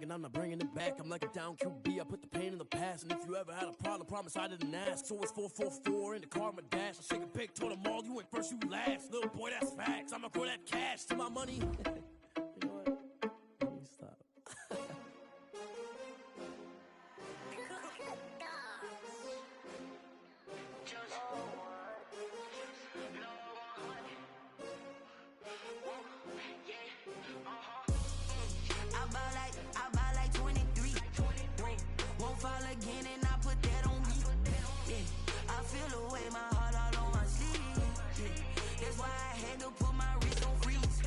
bag and I'm not bringing it back. I'm like a down QB, I put the pain in the past. And if you ever had a problem, promise I didn't ask. So it's 444 in the car, my dash. I shake a pic, told them all, you went first, you last. Little boy, that's facts. I'ma grow that cash to my money. You know what? Let me stop. Fall again and I put that on me. Yeah, I feel the way, my heart all on my sleeve. Yeah, that's why I had to put my wrist on freeze.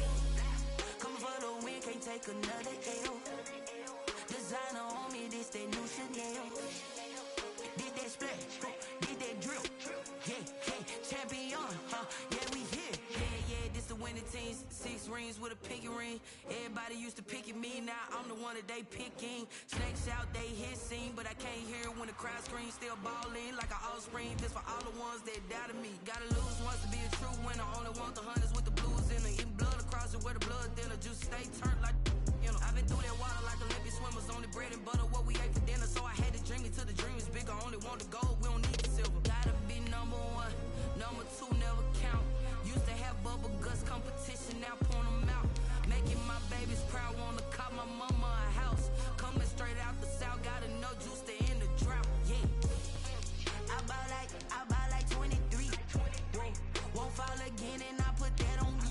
Coming for the win, can't take another L. Designer on me, this that new Chanel. Did that splash, did that drill. Yeah, champion, yeah, we here. Yeah, this the winning team. 6 rings with a pinky ring. Everybody used to pick at me, now I'm the one that they picking. Snakes out, they hit scene, but I can't hear when the crowd screams. Still balling like an offspring. This for all the ones that doubted me. Gotta lose once to be a true winner. Only want the hunters with the blues in it. Eating blood across it where the blood thinner. Just stay turned like, you know. I've been through that water like Olympic swimmers. Only bread and butter, what we ate for dinner. So I had to dream it till the dream is bigger. Only want the gold, we don't need the silver. Gotta be number 1, number 2 never count. Used to have bubble guts competition, now point them out. Making my babies proud, wanna cop my mama a house. Coming straight out the south, gotta know juice to end the drought. Yeah, I buy like 23. Won't fall again and I put that on me.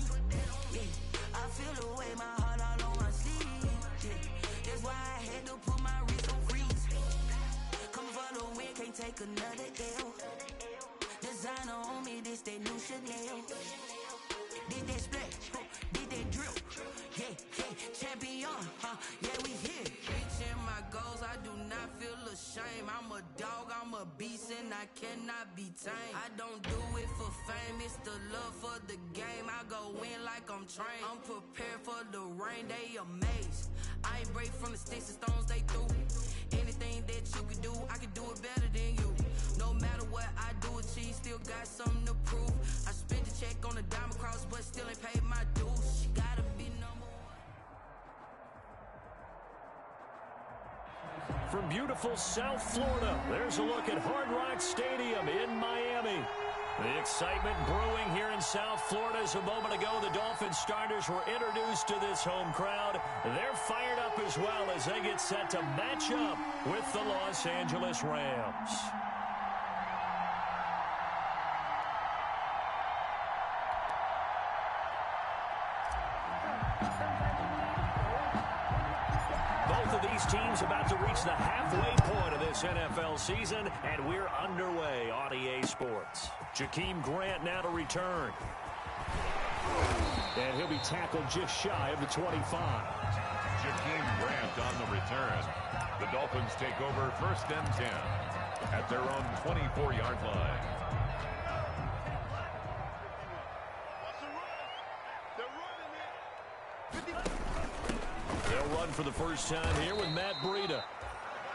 Yeah, I feel the way, my heart all on my sleeve. Yeah, that's why I had to put my wrist on freeze. Coming for the win, can't take another L. Designer on me, this that new Chanel. Did that splash, did that drill. Yeah, champion, yeah, we here. Reaching my goals, I do not feel ashamed. I'm a dog, I'm a beast, and I cannot be tamed. I don't do it for fame, it's the love for the game. I go in like I'm trained. I'm prepared for the rain, they amazed. I ain't break from the sticks and stones they threw. Anything that you can do, I can do it better than you. No matter what I do, achieve, still got something to prove. I spent the check on the diamond cross, but still ain't paid my dues. She gotta be number 1. From beautiful South Florida, there's a look at Hard Rock Stadium in Miami. The excitement brewing here in South Florida as a moment ago the Dolphins starters were introduced to this home crowd. They're fired up as well as they get set to match up with the Los Angeles Rams. These teams about to reach the halfway point of this NFL season, and we're underway on EA Sports. Jakeem Grant now to return. And he'll be tackled just shy of the 25. Jakeem Grant on the return. The Dolphins take over 1st and 10 at their own 24-yard line. They'll run for the first time here with Matt Breida.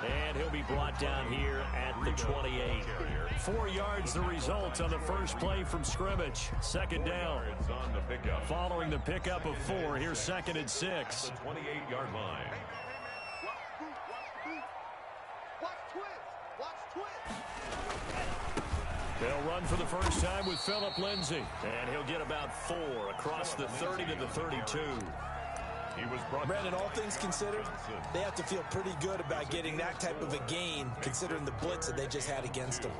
And he'll be brought down here at the 28. 4 yards the result on the first play from scrimmage. Second down. Following the pickup of 4, here's 2nd and 6. The 28-yard line. They'll run for the first time with Phillip Lindsay. And he'll get about 4 across the 30 to the 32. Brandon, all things considered, they have to feel pretty good about getting that type of a gain, considering the blitz that they just had against them.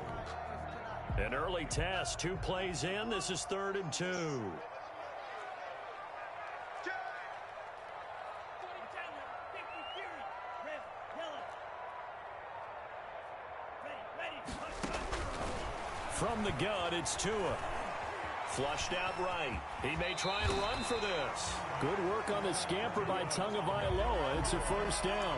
An early test, 2 plays in. This is 3rd and 2. From the gun, it's Tua. Flushed out right. He may try and run for this. Good work on the scamper by Tagovailoa. It's a first down.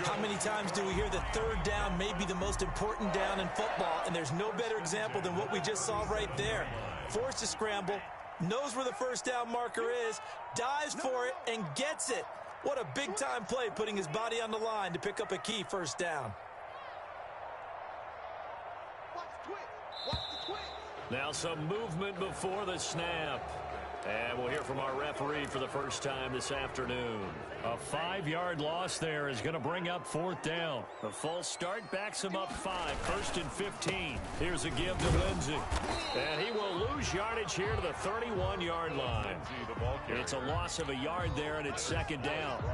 How many times do we hear that 3rd down may be the most important down in football, and there's no better example than what we just saw right there. Forced to scramble, knows where the first down marker is, dives for it, and gets it. What a big-time play, putting his body on the line to pick up a key first down. Now some movement before the snap. And we'll hear from our referee for the first time this afternoon. A 5-yard loss there is going to bring up 4th down. The false start backs him up 5, 1st and 15. Here's a give to Lindsey. And he will lose yardage here to the 31-yard line. It's a loss of a yard there, and it's 2nd down.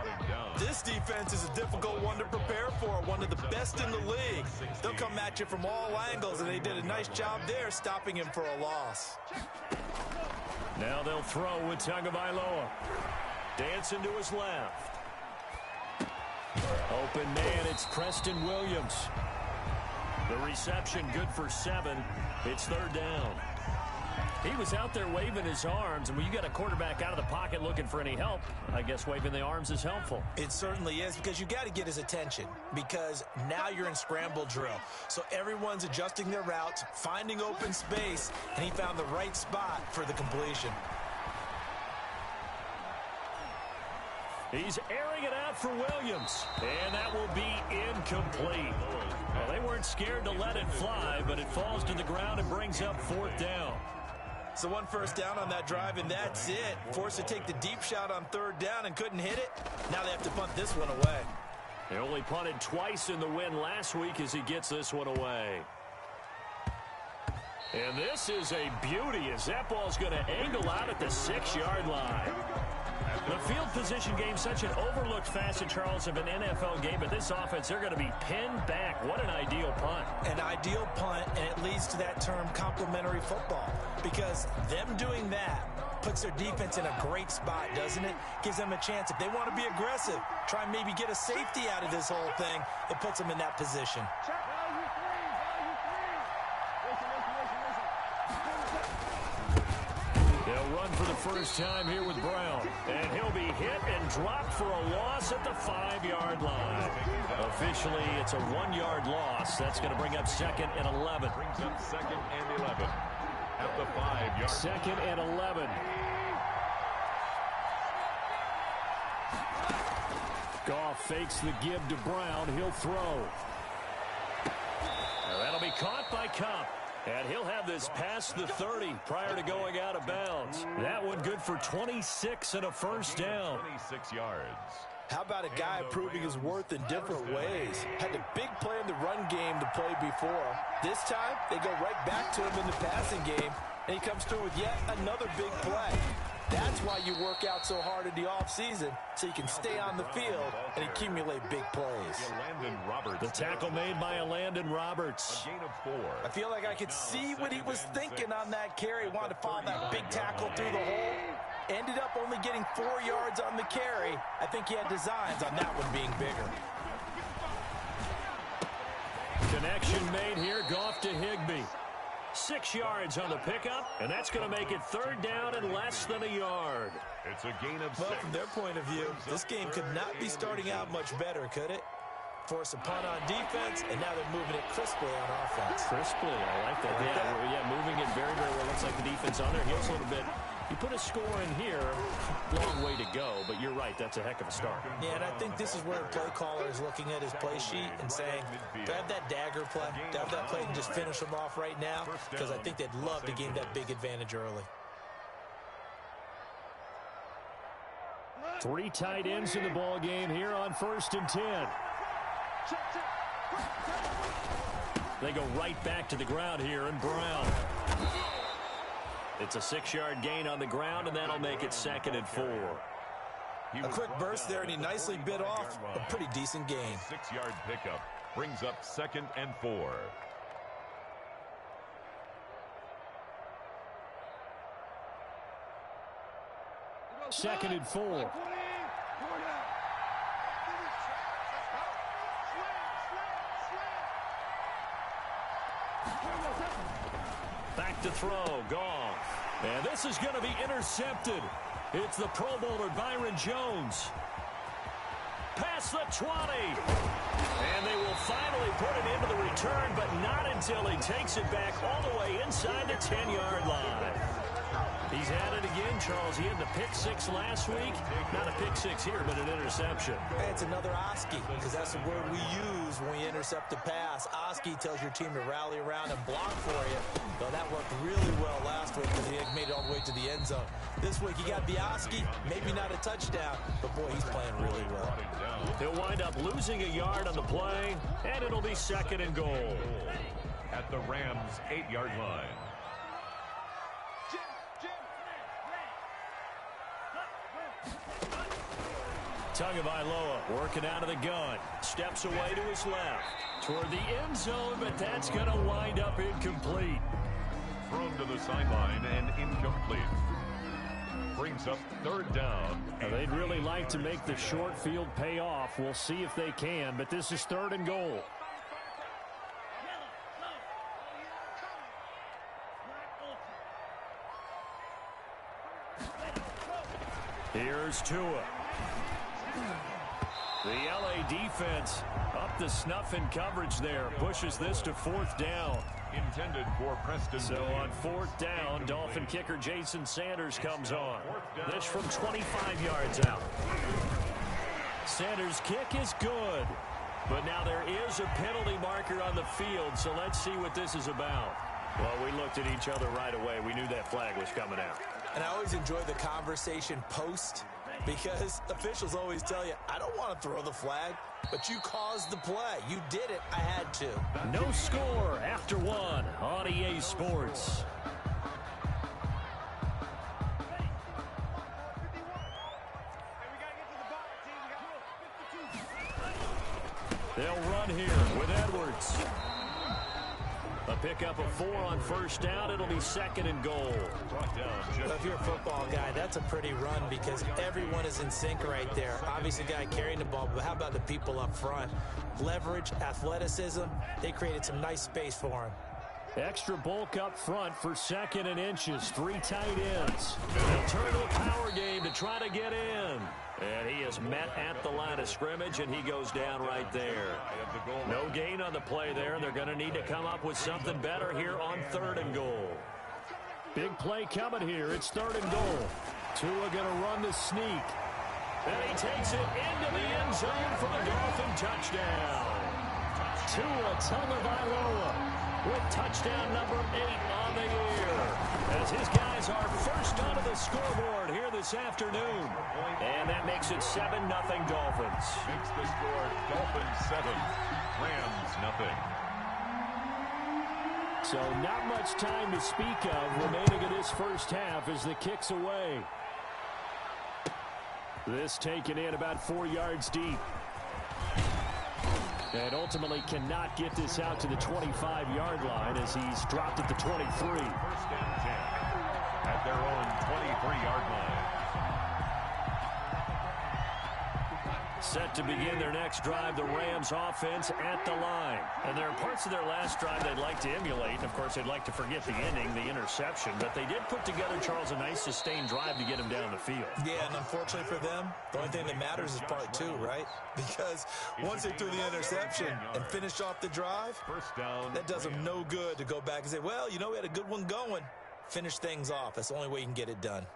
This defense is a difficult one to prepare for, one of the best in the league. They'll come at you from all angles, and they did a nice job there stopping him for a loss. Now they'll throw with Tagovailoa. Dancing to his left. Open man, it's Preston Williams. The reception good for 7. It's 3rd down. He was out there waving his arms, and when you got a quarterback out of the pocket looking for any help, I guess waving the arms is helpful. It certainly is, because you got to get his attention, because now you're in scramble drill. So everyone's adjusting their routes, finding open space, and he found the right spot for the completion. He's airing it out for Williams, and that will be incomplete. Well, they weren't scared to let it fly, but it falls to the ground and brings up 4th down. So 1 first down on that drive, and that's it. Forced to take the deep shot on 3rd down and couldn't hit it. Now they have to punt this one away. They only punted twice in the win last week as he gets this one away. And this is a beauty as that ball's going to angle out at the 6-yard line. The field position game, such an overlooked facet, Charles, of an NFL game, but this offense, they're going to be pinned back. What an ideal punt. An ideal punt, and it leads to that term complementary football, because them doing that puts their defense in a great spot, doesn't it? Gives them a chance. If they want to be aggressive, try and maybe get a safety out of this whole thing, it puts them in that position. They'll run for the first time here with Brown. And he'll be hit and dropped for a loss at the 5-yard line. Officially, it's a 1-yard loss. That's going to bring up 2nd and 11. Brings up 2nd and 11 at the 5-yard. 2nd and 11. Goff fakes the give to Brown. He'll throw. Now that'll be caught by Kupp. And he'll have this past the 30 prior to going out of bounds. That one good for 26 and a first down. 26 yards. How about a guy proving his worth in different ways? Had a big play in the run game to play before. This time, they go right back to him in the passing game, and he comes through with yet another big play. That's why you work out so hard in the offseason, so you can stay on the field and accumulate big plays. The tackle made by Landon Roberts. A gain of 4. I feel like I could see what he was thinking on that carry. Wanted to follow that big tackle through the hole. Ended up only getting 4 yards on the carry. I think he had designs on that one being bigger. Connection made here. Goff to Higbee. 6 yards on the pickup, and that's going to make it 3rd down and less than a yard. It's a gain of 6. Well, from their point of view, this game could not be starting out much better, could it? Force a punt on defense, and now they're moving it crisply on offense. Crisply, I like that. Yeah, moving it very, very well. Looks like the defense on their heels a little bit. You put a score in here, long way to go, but you're right, that's a heck of a start. Yeah, and I think this is where the play caller is looking at his play sheet and saying, do I have that dagger play? Do I have that play and just finish them off right now? Because I think they'd love to gain that big advantage early. 3 tight ends in the ball game here on 1st and 10. They go right back to the ground here, and Brown. It's a 6-yard gain on the ground, and that'll make it 2nd and 4. A quick burst there, and he nicely bit off a pretty decent gain. 6-yard pickup brings up 2nd and 4. Second and 4. Back to throw, Goff. And this is going to be intercepted. It's the Pro Bowler Byron Jones. Past the 20. And they will finally put it into the return, but not until he takes it back all the way inside the 10-yard line. He's had it again, Charles. He had the pick six last week. Not a pick six here, but an interception. Hey, it's another Oski, because that's the word we use when we intercept a pass. Oski tells your team to rally around and block for you. Though that worked really well last week because he made it all the way to the end zone. This week, he got Bioski, maybe not a touchdown, but boy, he's playing really well. He'll wind up losing a yard on the play, and it'll be 2nd and goal. At the Rams' 8-yard line. Tagovailoa working out of the gun. Steps away to his left. Toward the end zone, but that's going to wind up incomplete. Thrown to the sideline and incomplete. Brings up 3rd down. Now, they'd really like to make the short field pay off. We'll see if they can, but this is 3rd and goal. Here's Tua. The LA defense up the snuff in coverage there. Pushes this to 4th down. Intended for Preston. So on 4th down, Dolphin kicker Jason Sanders comes on. This from 25 yards out. Sanders' kick is good. But now there is a penalty marker on the field, so let's see what this is about. Well, we looked at each other right away. We knew that flag was coming out. And I always enjoy the conversation post, because officials always tell you, I don't want to throw the flag, but you caused the play. You did it. I had to. No score after 1 on EA Sports. They'll run here with Edwards. A pickup of 4 on 1st down. It'll be 2nd and goal. Well, if you're a football guy, that's a pretty run because everyone is in sync right there. Obviously, the guy carrying the ball, but how about the people up front? Leverage, athleticism, they created some nice space for him. Extra bulk up front for 2nd and inches. 3 tight ends. They'll turn to a power game to try to get in. And he is met at the line of scrimmage, and he goes down right there. No gain on the play there. They're going to need to come up with something better here on 3rd and goal. Big play coming here. It's 3rd and goal. Tua going to run the sneak. And he takes it into the end zone for the Dolphin touchdown. Tua Tagovailoa with touchdown number 8 on the year, as his guys are first onto the scoreboard here this afternoon. And that makes it 7-0 Dolphins. Makes the score Dolphins 7, Rams 0. So not much time to speak of remaining in this first half as the kick's away. This taken in about 4 yards deep. And ultimately cannot get this out to the 25-yard line as he's dropped at the 23. 1st and 10 at their own 23-yard line. Set to begin their next drive, the Rams offense at the line. And there are parts of their last drive they'd like to emulate. And, of course, they'd like to forget the ending, the interception. But they did put together, Charles, a nice sustained drive to get him down the field. Yeah, and unfortunately for them, the only thing that matters is part 2, right? Because once they threw the interception and finished off the drive, that does them no good to go back and say, well, you know, we had a good one going. Finish things off. That's the only way you can get it done.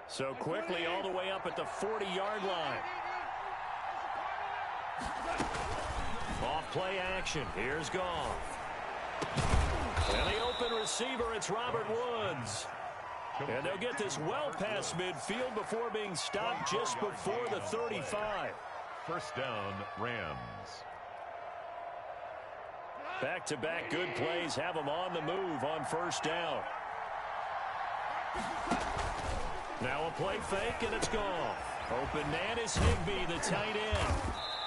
So quickly all the way up at the 40-yard line. Off play action. Here's Goff. And the open receiver, it's Robert Woods. And they'll get this well past midfield before being stopped just before the 35. 1st down, Rams. Back-to-back good plays have them on the move on 1st down. Now a play fake, and it's gone. Open man is Higbee, the tight end.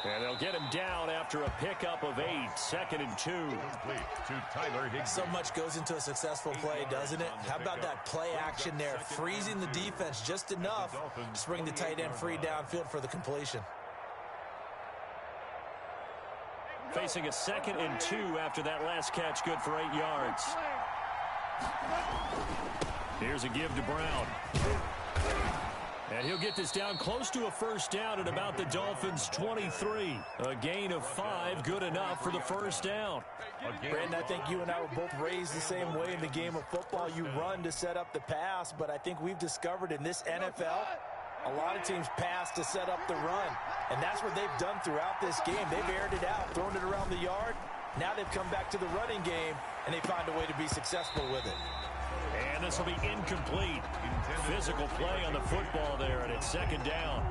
And they'll get him down after a pickup of 8, 2nd and 2. To Tyler Higbee. So much goes into a successful play, doesn't it? How about that play action there? Freezing the defense just enough to bring the tight end free downfield for the completion. Facing a 2nd and 2 after that last catch, good for 8 yards. Here's a give to Brown. And he'll get this down close to a first down at about the Dolphins' 23. A gain of 5, good enough for the first down. Brandon, I think you and I were both raised the same way in the game of football. You run to set up the pass, but I think we've discovered in this NFL, a lot of teams pass to set up the run. And that's what they've done throughout this game. They've aired it out, thrown it around the yard. Now they've come back to the running game, and they find a way to be successful with it. And this will be incomplete. Physical play on the football there, and it's second down.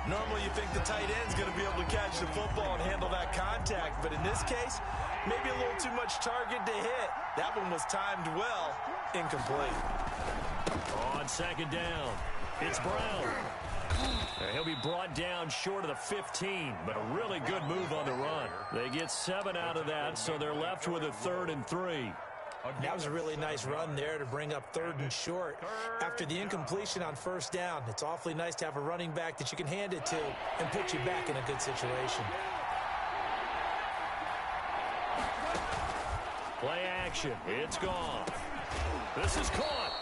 Normally you think the tight end's going to be able to catch the football and handle that contact, but in this case, maybe a little too much target to hit. That one was timed well, incomplete. On second down, it's Brown. And he'll be brought down short of the 15, but a really good move on the run. They get 7 out of that, so they're left with a 3rd and 3. That was a really nice run there to bring up 3rd and short. After the incompletion on first down, it's awfully nice to have a running back that you can hand it to and put you back in a good situation. Play action. It's gone. This is caught.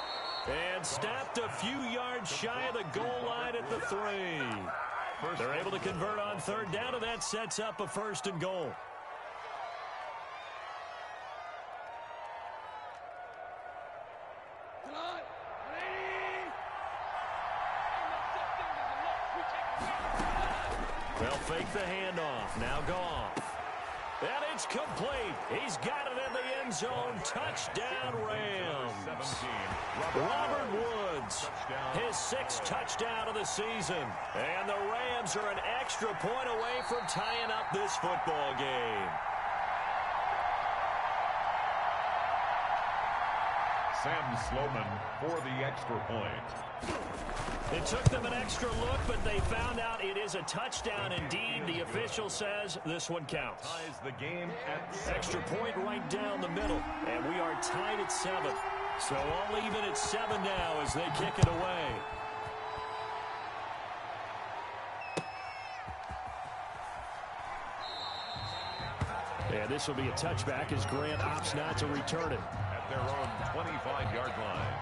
And snapped a few yards shy of the goal line at the 3. They're able to convert on 3rd down, and that sets up a 1st and goal. They'll fake the handoff. Now Goff. And it's complete. He's got it in the end zone. Touchdown, Rams. Robert Woods, his 6th touchdown of the season. And the Rams are an extra point away from tying up this football game. Sam Sloman for the extra point. It took them an extra look, but they found out it is a touchdown indeed. The official says this one counts. Ties the game at 7. Extra point right down the middle, and we are tied at 7. So all even at 7 now as they kick it away. And this will be a touchback as Grant opts not to return it. At their own 25-yard line.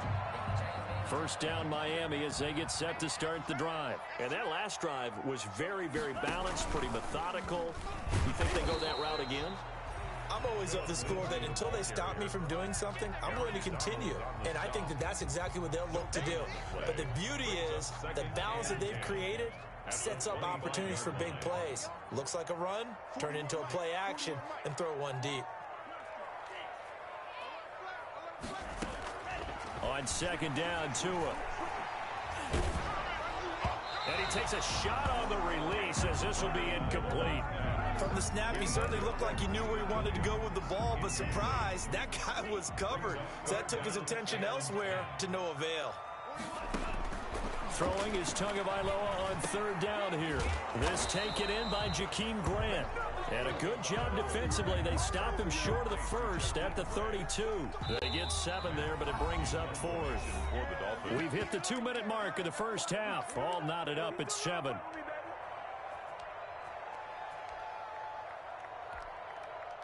First down Miami as they get set to start the drive. And that last drive was very, very balanced, pretty methodical. You think they go that route again? I'm always of the school that until they stop me from doing something, I'm going to continue. And I think that that's exactly what they'll look to do. But the beauty is the balance that they've created sets up opportunities for big plays. Looks like a run, turn into a play action, and throw one deep. On second down, Tua. And he takes a shot on the release as this will be incomplete. From the snap, he certainly looked like he knew where he wanted to go with the ball, but surprise, that guy was covered. So that took his attention elsewhere to no avail. Throwing is Tagovailoa on 3rd down here. This taken in by Jakeem Grant. And a good job defensively. They stop him short of the 1st at the 32. They get 7 there, but it brings up 4th. We've hit the 2-minute mark of the first half. All knotted up at 7.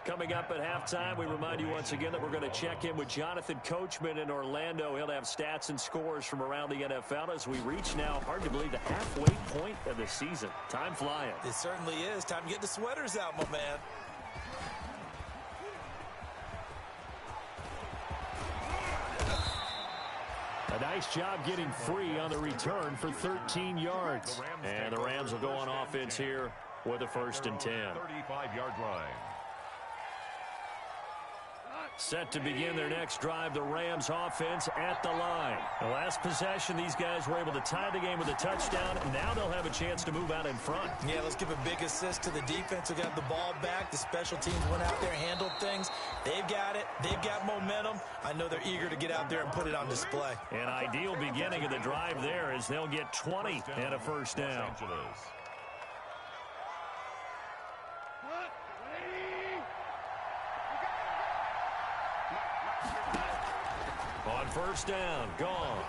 Coming up at halftime, we remind you once again that we're going to check in with Jonathan Coachman in Orlando. He'll have stats and scores from around the NFL as we reach now, hard to believe, the halfway point of the season. Time flying. It certainly is. Time to get the sweaters out, my man. A nice job getting free on the return for 13 yards. And the Rams will go on offense here with a 1st and 10. 35-yard line. Set to begin their next drive, the Rams offense at the line. The last possession, these guys were able to tie the game with a touchdown. Now they'll have a chance to move out in front. Yeah, let's give a big assist to the defense who got the ball back. The special teams went out there, handled things. They've got it. They've got momentum. I know they're eager to get out there and put it on display. An ideal beginning of the drive there as they'll get 20 and a 1st down. On 1st down, Goff.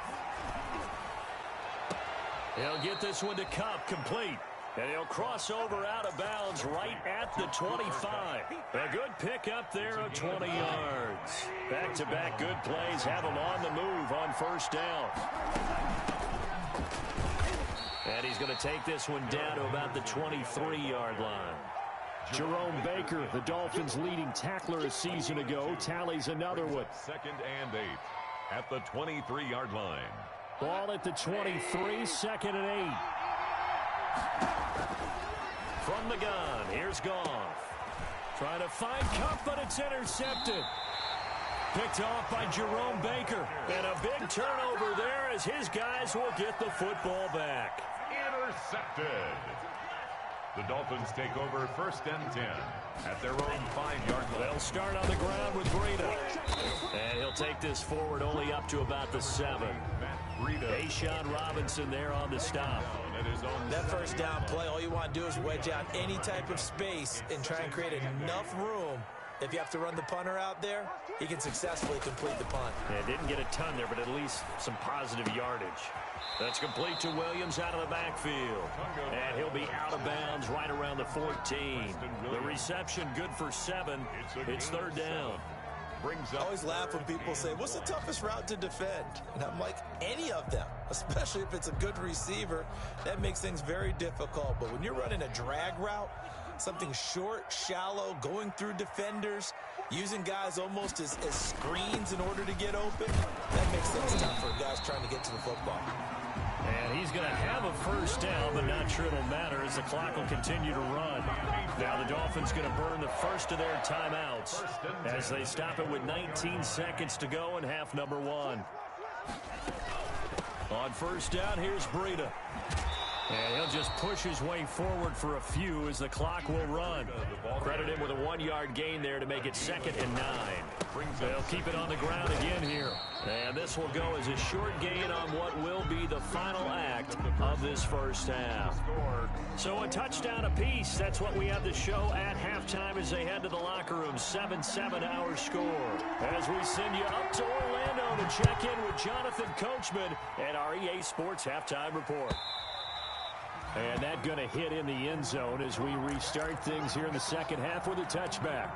He'll get this one to Kupp, complete. And he'll cross over out of bounds right at the 25. A good pickup there of 20 yards. Back-to-back good plays have him on the move on 1st down. And he's going to take this one down to about the 23-yard line. Jerome Baker, the Dolphins' leading tackler a season ago, tallies another one. 2nd and 8 at the 23-yard line. Ball at the 23, 2nd and 8. From the gun, here's Goff. Trying to find Kupp, but it's intercepted. Picked off by Jerome Baker. And a big turnover there as his guys will get the football back. Intercepted. The Dolphins take over 1st and 10 at their own 5-yard line. They'll start on the ground with Breida. And he'll take this forward only up to about the 7. A'Shawn Robinson there on the stop. That first down play, all you want to do is wedge out any type of space and try and create enough room. If you have to run the punter out there, he can successfully complete the punt. Yeah, didn't get a ton there, but at least some positive yardage. That's complete to Williams out of the backfield. And he'll be out of bounds right around the 14. The reception good for 7. It's 3rd down. I always laugh when people say, what's the toughest route to defend? And I'm like, any of them, especially if it's a good receiver. That makes things very difficult. But when you're running a drag route, something short, shallow, going through defenders, using guys almost as screens in order to get open, that makes things tough for guys trying to get to the football. And he's going to have a first down, but not sure it'll matter as the clock will continue to run. Now the Dolphins going to burn the first of their timeouts as they stop it with 19 seconds to go in half number 1. On first down, here's Breida. And he'll just push his way forward for a few as the clock will run. Credit him with a 1-yard gain there to make it 2nd and 9. They'll keep it on the ground again here. And this will go as a short gain on what will be the final act of this first half. So a touchdown apiece. That's what we have the show at halftime as they head to the locker room. 7-7 our score. As we send you up to Orlando to check in with Jonathan Coachman and our EA Sports Halftime Report. And that going to hit in the end zone as we restart things here in the second half with a touchback.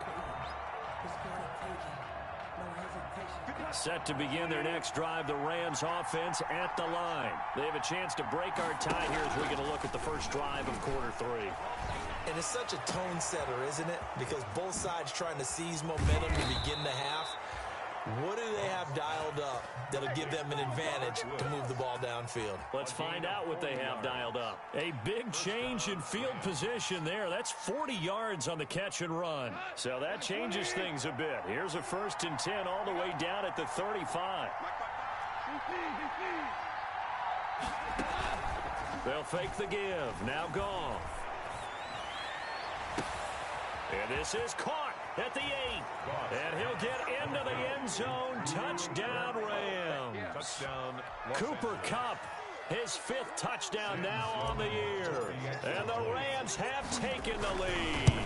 Set to begin their next drive, the Rams offense at the line. They have a chance to break our tie here as we're going to look at the first drive of quarter 3. And it's such a tone setter, isn't it? Because both sides trying to seize momentum to begin the half. What do they have dialed up that'll give them an advantage to move the ball downfield? Let's find out what they have dialed up. A big change in field position there. That's 40 yards on the catch and run. So that changes things a bit. Here's a 1st and 10 all the way down at the 35. They'll fake the give. Now Goff. And this is caught at the 8. And he'll get into the end zone. Touchdown, Rams. Cooper Kupp, his 5th touchdown now on the year. And the Rams have taken the lead.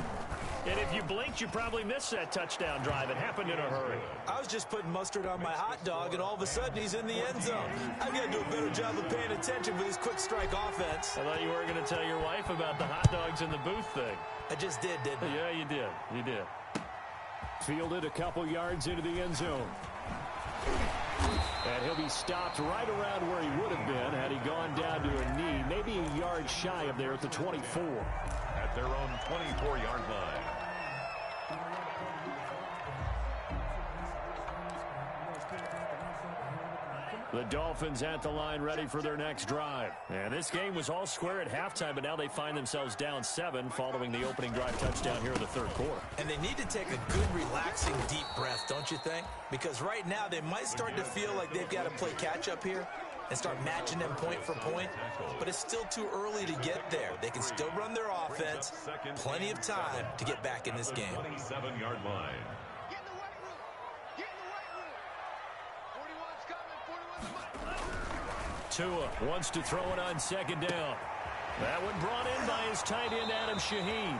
And if you blinked, you probably missed that touchdown drive. It happened in a hurry. I was just putting mustard on my hot dog, and all of a sudden he's in the end zone. I've got to do a better job of paying attention for this quick strike offense. I thought you were going to tell your wife about the hot dogs in the booth thing. I just did, didn't I? Yeah, you did. You did. Fielded a couple yards into the end zone. And he'll be stopped right around where he would have been had he gone down to a knee, maybe a yard shy of there at the 24. At their own 24-yard line. The Dolphins at the line ready for their next drive. And this game was all square at halftime, but now they find themselves down 7 following the opening drive touchdown here in the 3rd quarter. And they need to take a good, relaxing, deep breath, don't you think? Because right now they might start to feel like they've got to play catch-up here and start matching them point for point. But it's still too early to get there. They can still run their offense. Plenty of time to get back in this game. 27-yard line. Tua wants to throw it on 2nd down. That one brought in by his tight end, Adam Shaheen.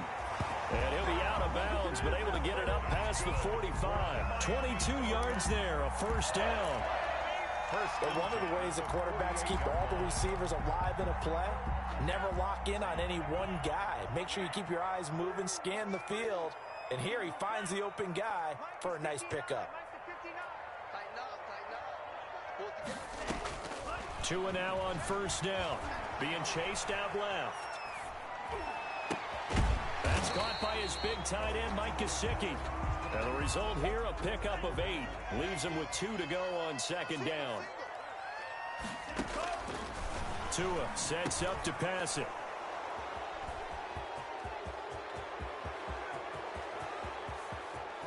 And he'll be out of bounds, but able to get it up past the 45. 22 yards there, a 1st down. But one of the ways that quarterbacks keep all the receivers alive in a play, never lock in on any one guy. Make sure you keep your eyes moving, scan the field. And here he finds the open guy for a nice pickup. Tua now on first down. Being chased out left. That's caught by his big tight end, Mike Gesicki. And the result here, a pickup of 8. Leaves him with 2 to go on second down. Tua sets up to pass it.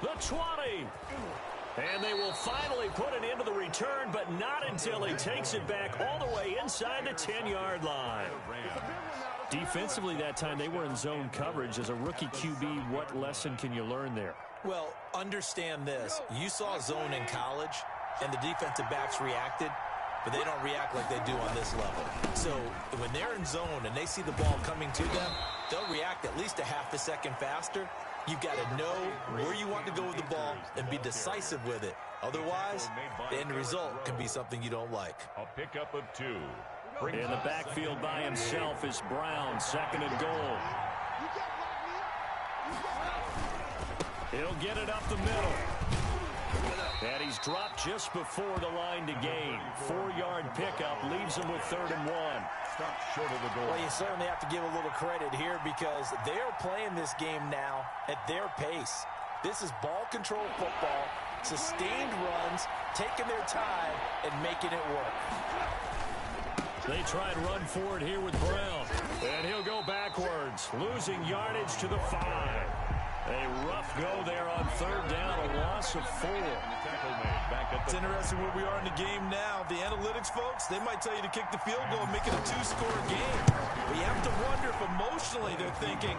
The 20. And they will finally put an end to the return, but not until he takes it back all the way inside the 10-yard line. Defensively that time, they were in zone coverage. As a rookie QB, what lesson can you learn there? Well, understand this. You saw zone in college, and the defensive backs reacted, but they don't react like they do on this level. So when they're in zone and they see the ball coming to them, they'll react at least a half a second faster. You've got to know where you want to go with the ball and be decisive with it. Otherwise, the end result can be something you don't like. A pickup of 2. In the backfield by himself is Brown, second and goal. He'll get it up the middle. And he's dropped just before the line to gain. 4-yard pickup leaves him with 3rd and 1. Stop short of the goal. Well, you certainly have to give a little credit here because they're playing this game now at their pace. This is ball control football, sustained runs, taking their time, and making it work. They try and run forward here with Brown. And he'll go backwards, losing yardage to the 5. A rough go there on 3rd down, a loss of 4. It's interesting where we are in the game now. The analytics folks, they might tell you to kick the field goal and make it a 2-score game. But you have to wonder if emotionally they're thinking,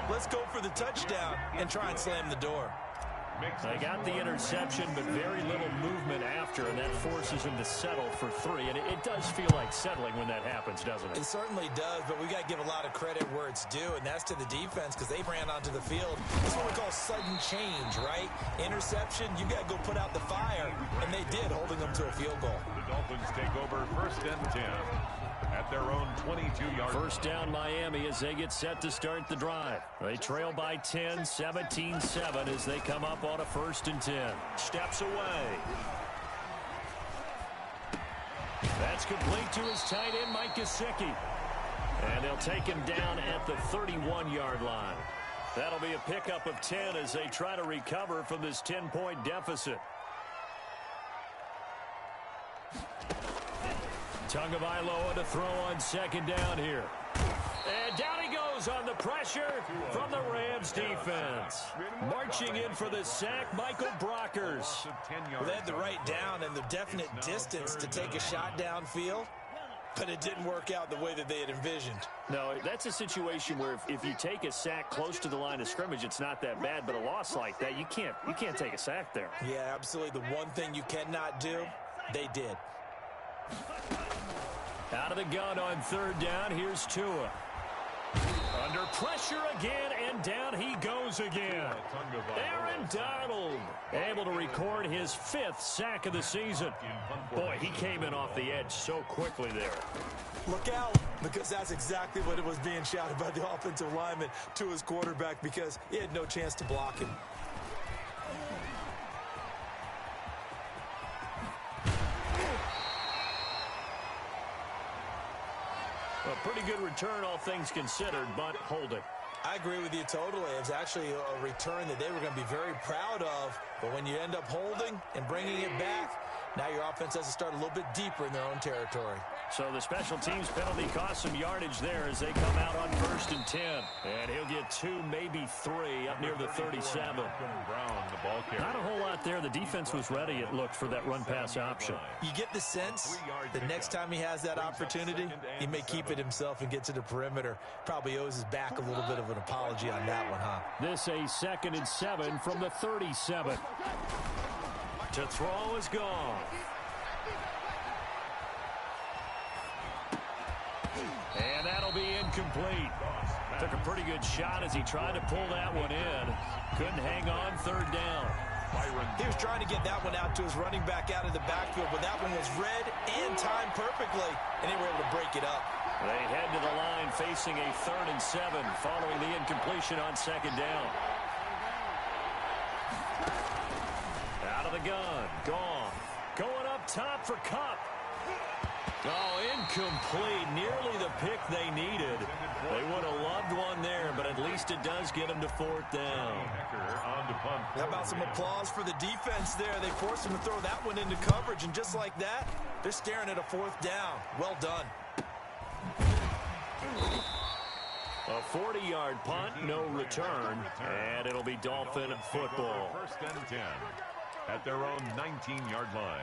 let's go for the touchdown and try and slam the door. They got the interception, but very little movement after, and that forces him to settle for 3. And it does feel like settling when that happens, doesn't it? It certainly does, but we got to give a lot of credit where it's due, and that's to the defense because they ran onto the field. That's what we call sudden change, right? Interception, you got to go put out the fire, and they did, holding them to a field goal. The Dolphins take over 1st and 10 at their own 22-yard. First down Miami as they get set to start the drive. They trail by 10, 17-7 as they come up on a 1st and 10. Steps away. That's complete to his tight end, Mike Gesicki. And they'll take him down at the 31-yard line. That'll be a pickup of 10 as they try to recover from this 10-point deficit. Tagovailoa to throw on 2nd down here. And down he goes on the pressure from the Rams defense. Marching in for the sack, Michael Brockers. Well, they had the right down and the definite distance to take a shot downfield, but it didn't work out the way that they had envisioned. No, that's a situation where if you take a sack close to the line of scrimmage, it's not that bad, but a loss like that, you can't take a sack there. Yeah, absolutely. The one thing you cannot do, they did. Out of the gun on 3rd down, here's Tua. Under pressure again, and down he goes again. Aaron Donald able to record his 5th sack of the season. Boy, he came in off the edge so quickly there. Look out, because that's exactly what it was being shouted by the offensive lineman to his quarterback because he had no chance to block him. A pretty good return, all things considered, but holding. I agree with you totally. It was actually a return that they were going to be very proud of. But when you end up holding and bringing it back, now your offense has to start a little bit deeper in their own territory. So the special teams penalty cost some yardage there as they come out on 1st and 10. And he'll get 2, maybe 3 up near the 37. Not a whole lot there. The defense was ready, it looked, for that run-pass option. You get the sense that next time he has that opportunity, he may keep it himself and get to the perimeter. Probably owes his back a little bit of an apology on that one, huh? This a 2nd and 7 from the 37. To throw is gone. And that'll be incomplete. Took a pretty good shot as he tried to pull that one in. Couldn't hang on 3rd down. He was trying to get that one out to his running back out of the backfield, but that one was read and timed perfectly, and they were able to break it up. They head to the line facing a 3rd and 7 following the incompletion on 2nd down. Out of the gun. Gone. Going up top for Kupp. Oh, incomplete. Nearly the pick they needed. They would have loved one there, but at least it does get them to fourth down. How about some applause for the defense there? They forced him to throw that one into coverage, and just like that, they're staring at a fourth down. Well done. A 40-yard punt, no return, and it'll be Dolphin football. First and 10 at their own 19-yard line.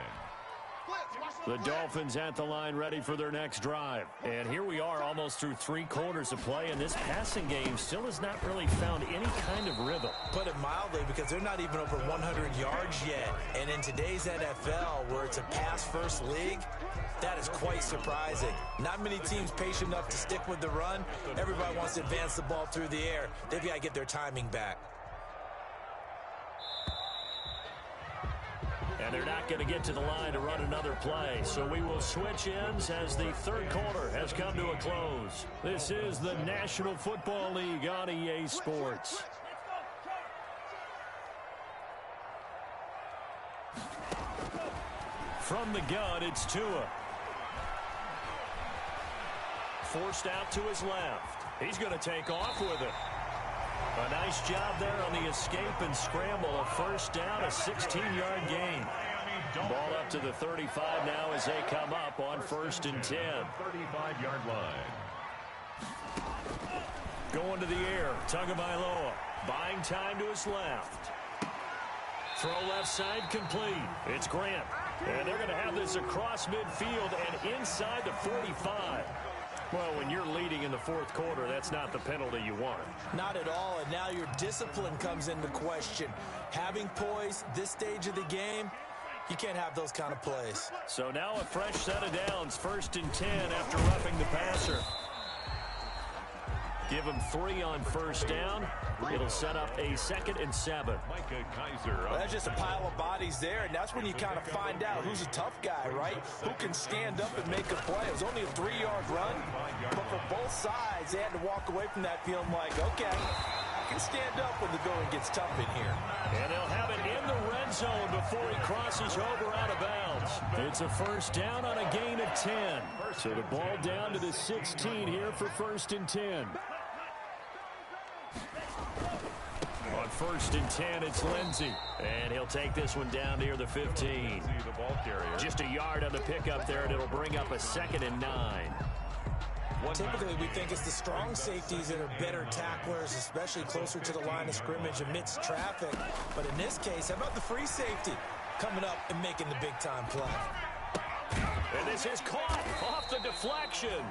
The Dolphins at the line, ready for their next drive. And here we are almost through 3 quarters of play, and this passing game still has not really found any kind of rhythm. Put it mildly, because they're not even over 100 yards yet. And in today's NFL, where it's a pass-first league, that is quite surprising. Not many teams patient enough to stick with the run. Everybody wants to advance the ball through the air. They've got to get their timing back. And they're not going to get to the line to run another play. So we will switch ends as the third quarter has come to a close. This is the National Football League on EA Sports. From the gun, it's Tua. Forced out to his left. He's going to take off with it. A nice job there on the escape and scramble. A first down, a 16-yard gain. Ball up to the 35 now as they come up on first and 10. 35-yard line. Going to the air, Tagovailoa. Buying time to his left. Throw left side complete. It's Grant. And they're going to have this across midfield and inside the 45. Well, when you're leading in the fourth quarter, that's not the penalty you want. Not at all, and now your discipline comes into question. Having poise this stage of the game, you can't have those kind of plays. So now a fresh set of downs, first and 10 after roughing the passer. Give him 3 on first down. It'll set up a 2nd and 7. Micah Kiser. Well, that's just a pile of bodies there, and that's when you kind of find out who's a tough guy, right? Who can stand up and make a play. It was only a 3-yard run, but for both sides, they had to walk away from that feeling like, okay, I can stand up when the going gets tough in here. And they'll have it in the red zone before he crosses over out of bounds. It's a first down on a gain of 10. So the ball down to the 16 here for first and 10. On first and 10, it's Lindsey. And he'll take this one down near the 15. The ball carrier. Just a yard on the pickup there, and it'll bring up a 2nd and 9. Typically, we think it's the strong safeties that are better tacklers, especially closer to the line of scrimmage amidst traffic. But in this case, how about the free safety coming up and making the big-time play? And this is caught off the deflection.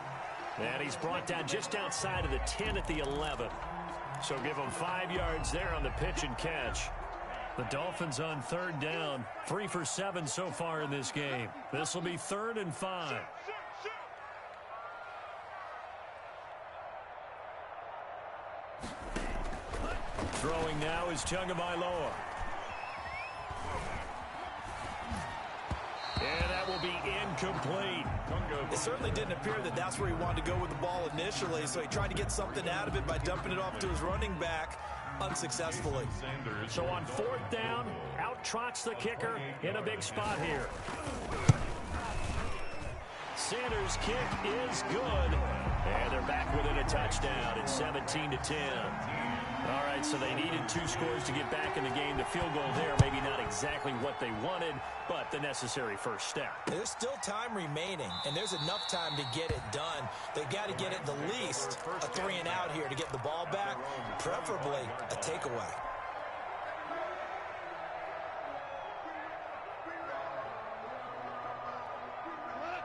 And he's brought down just outside of the 10 at the 11. So give him 5 yards there on the pitch and catch. The Dolphins on third down. 3 for 7 so far in this game. This will be 3rd and 5. Throwing now is Tagovailoa. And that will be incomplete. It certainly didn't appear that that's where he wanted to go with the ball initially, so he tried to get something out of it by dumping it off to his running back unsuccessfully. So on 4th down, out trots the kicker in a big spot here. Sanders' kick is good. And they're back within a touchdown. It's 17-10. All right, so they needed 2 scores to get back in the game. The field goal there, maybe not exactly what they wanted, but the necessary first step. There's still time remaining, and there's enough time to get it done. They've got to get it the least a 3 and out here to get the ball back, preferably a takeaway.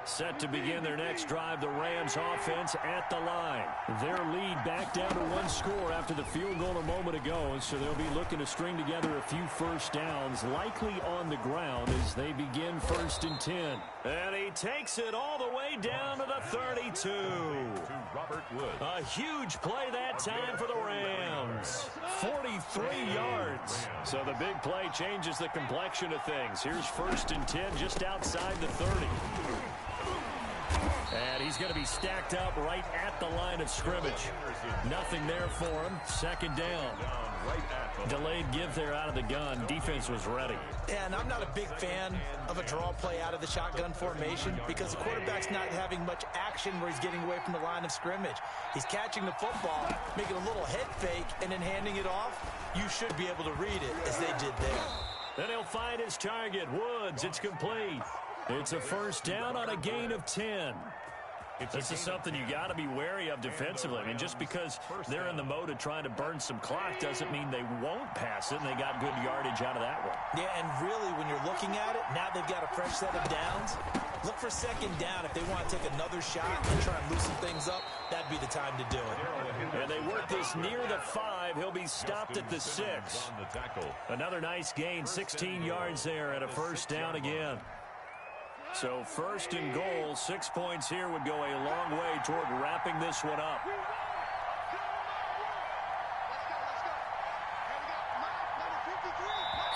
Set to begin their next drive, the Rams offense at the line. Their lead back down to 1 score after the field goal a moment ago, so they'll be looking to string together a few first downs, likely on the ground as they begin 1st and 10. And he takes it all the way down to the 32. Robert Woods. A huge play that time for the Rams. 43 yards. So the big play changes the complexion of things. Here's 1st and 10 just outside the 30. And he's going to be stacked up right at the line of scrimmage. Nothing there for him. Second down. Delayed give there out of the gun. Defense was ready. Yeah, and I'm not a big fan of a draw play out of the shotgun formation because the quarterback's not having much action where he's getting away from the line of scrimmage. He's catching the football, making a little head fake, and then handing it off. You should be able to read it as they did there. Then he'll find his target. Woods, it's complete. It's a first down on a gain of 10. This is something you got to be wary of defensively. I mean, just because they're in the mode of trying to burn some clock doesn't mean they won't pass it, and they got good yardage out of that one. Yeah, and really, when you're looking at it, now they've got a fresh set of downs. Look for second down. If they want to take another shot and try and loosen things up, that'd be the time to do it. And they work this near the 5. He'll be stopped at the 6. Another nice gain, 16 yards there, and a first down again. So first and goal, 6 points here would go a long way toward wrapping this one up.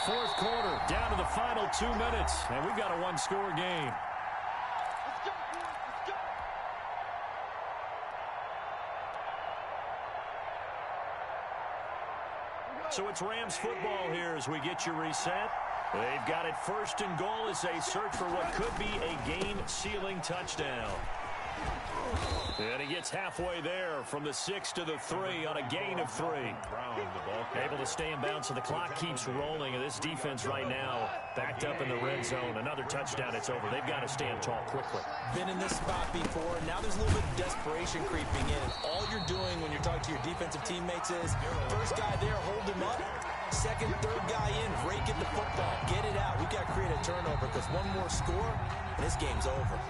Fourth quarter, down to the final 2 minutes, and we've got a one-score game. So it's Rams football here as we get you reset. They've got it first and goal as they search for what could be a game-sealing touchdown. And he gets halfway there from the 6 to the 3 on a gain of 3. Able to stay in bounds, so the clock keeps rolling. And this defense right now backed up in the red zone. Another touchdown, it's over. They've got to stand tall quickly. Been in this spot before. Now there's a little bit of desperation creeping in. All you're doing when you're talking to your defensive teammates is, first guy there, hold him up. Second, third guy in, rake at the football. Get it out. We've got to create a turnover because one more score, and this game's over.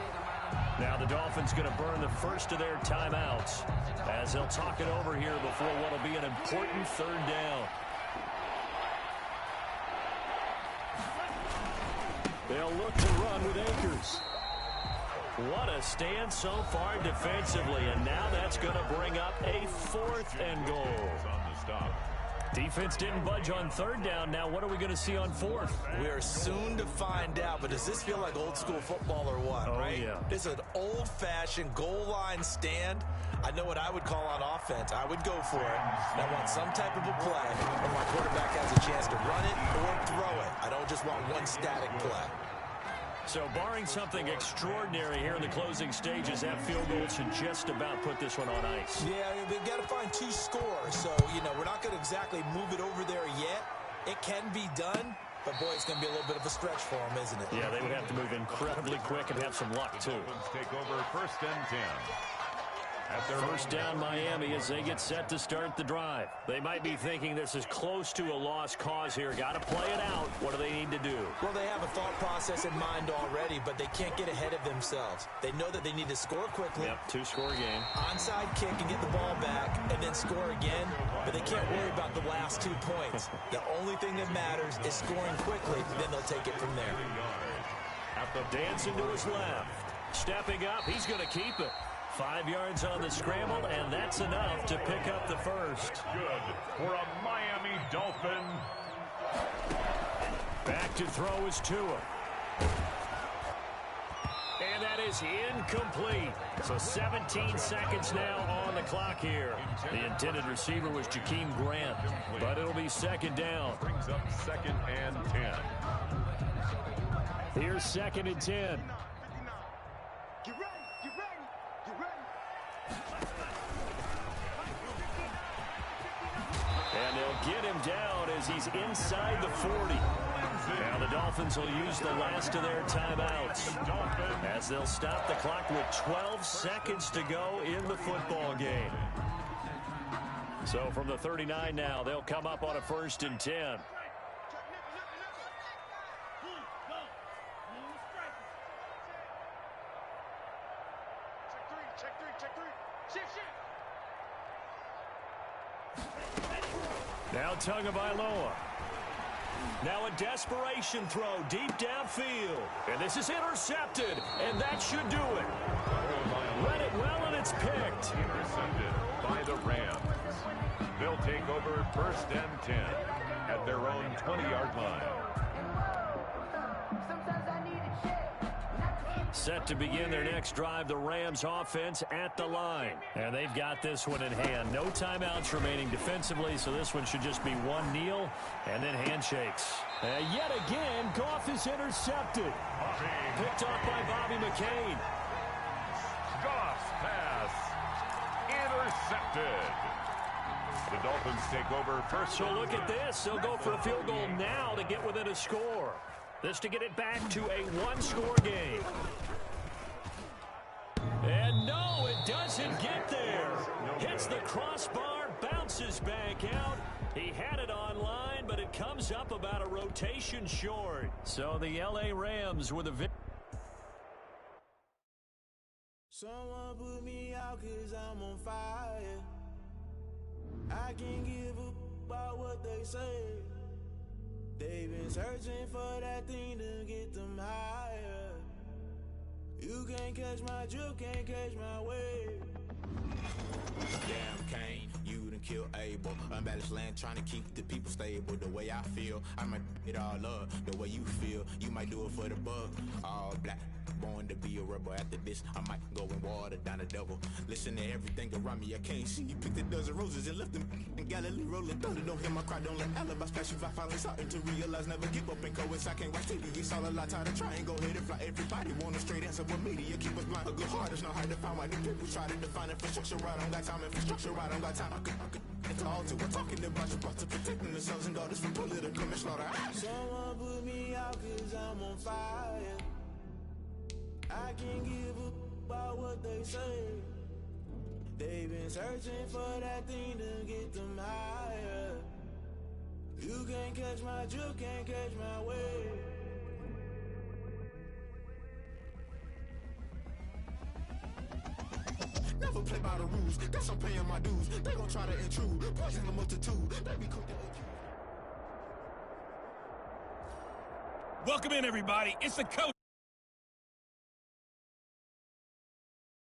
Now the Dolphins going to burn the first of their timeouts as they'll talk it over here before what will be an important third down. They'll look to run with Akers. What a stand so far defensively, and now that's going to bring up a fourth and goal. On the stop. Defense didn't budge on third down. Now what are we going to see on fourth? We are soon to find out, but does this feel like old school football or what, right? Yeah. This is an old-fashioned goal line stand. I know what I would call on offense. I would go for it. And I want some type of a play where my quarterback has a chance to run it or throw it. I don't just want one static play. So barring something extraordinary here in the closing stages, that field goal should just about put this one on ice. Yeah, they've got to find 2 scores. So, we're not going to exactly move it over there yet. It can be done, but, boy, it's going to be a little bit of a stretch for them, isn't it? Yeah, they would have to move incredibly quick and have some luck, too. Take over first and 10. First down Miami as they get set to start the drive. They might be thinking this is close to a lost cause here. Got to play it out. What do they need to do? Well, they have a thought process in mind already, but they can't get ahead of themselves. They know that they need to score quickly. Yep, 2-score game. Onside kick and get the ball back and then score again, but they can't worry about the last 2 points. The only thing that matters is scoring quickly, then they'll take it from there. Dancing to his left. Stepping up, he's going to keep it. 5 yards on the scramble, and that's enough to pick up the first. Good for a Miami Dolphin. Back to throw is Tua. And that is incomplete. So 17 seconds now on the clock here. The intended receiver was Jakeem Grant, but it'll be second down. Brings up second and 10. Here's second and 10. And they'll get him down as he's inside the 40. Now the Dolphins will use the last of their timeouts as they'll stop the clock with 12 seconds to go in the football game. So from the 39 now, they'll come up on a first and 10. Now Tagovailoa. Now a desperation throw deep downfield. And this is intercepted. And that should do it. Read it well, and it's picked. Intercepted by the Rams. They'll take over first and 10 at their own 20-yard line. Sometimes I need a check. Set to begin their next drive, the Rams offense at the line. And they've got this one in hand. No timeouts remaining defensively, so this one should just be one kneel and then handshakes. And yet again, Goff is intercepted. Picked off by Bobby McCain. Goff's pass intercepted. The Dolphins take over first. So look at this. They'll go for a field goal now to get within a score. This to get it back to a one-score game. And no, it doesn't get there. Hits the crossbar, bounces back out. He had it online, but it comes up about a rotation short. So the L.A. Rams with a victory. Someone put me out 'cause I'm on fire. I can't give up about what they say. They've been searching for that thing to get them higher. You can't catch my drift, can't catch my wave. Damn, Kane, you done killed Abel. Unbalanced land, trying to keep the people stable. The way I feel, I might it all up. The way you feel, you might do it for the bug. All black, born to be a rebel. After this, I might go and water down the devil. Listen to everything around me, I can't see. You picked a dozen roses and left them in Galilee rolling thunder. Don't hear my cry, don't let alibi splash. If I finally starting to realize, never give up and go. I can't watch TV, it's all a lot. Time to try and go ahead and fly. Everybody want a straight answer, but media keep us blind. A good heart is not hard to find. Why the people try to define infrastructure right? I don't got time, infrastructure right? I don't got time. I could it's all to we're talking about your to protecting the sons and daughters from political manslaughter. Someone put me out 'cause I'm on fire. I can't give up about what they say. They've been searching for that thing to get them higher. You can't catch my drift, can't catch my wave. Never play by the rules, guess I'm paying my dues. They gon' try to intrude, poison the multitude. They be cooked. Welcome in, everybody. It's the coach.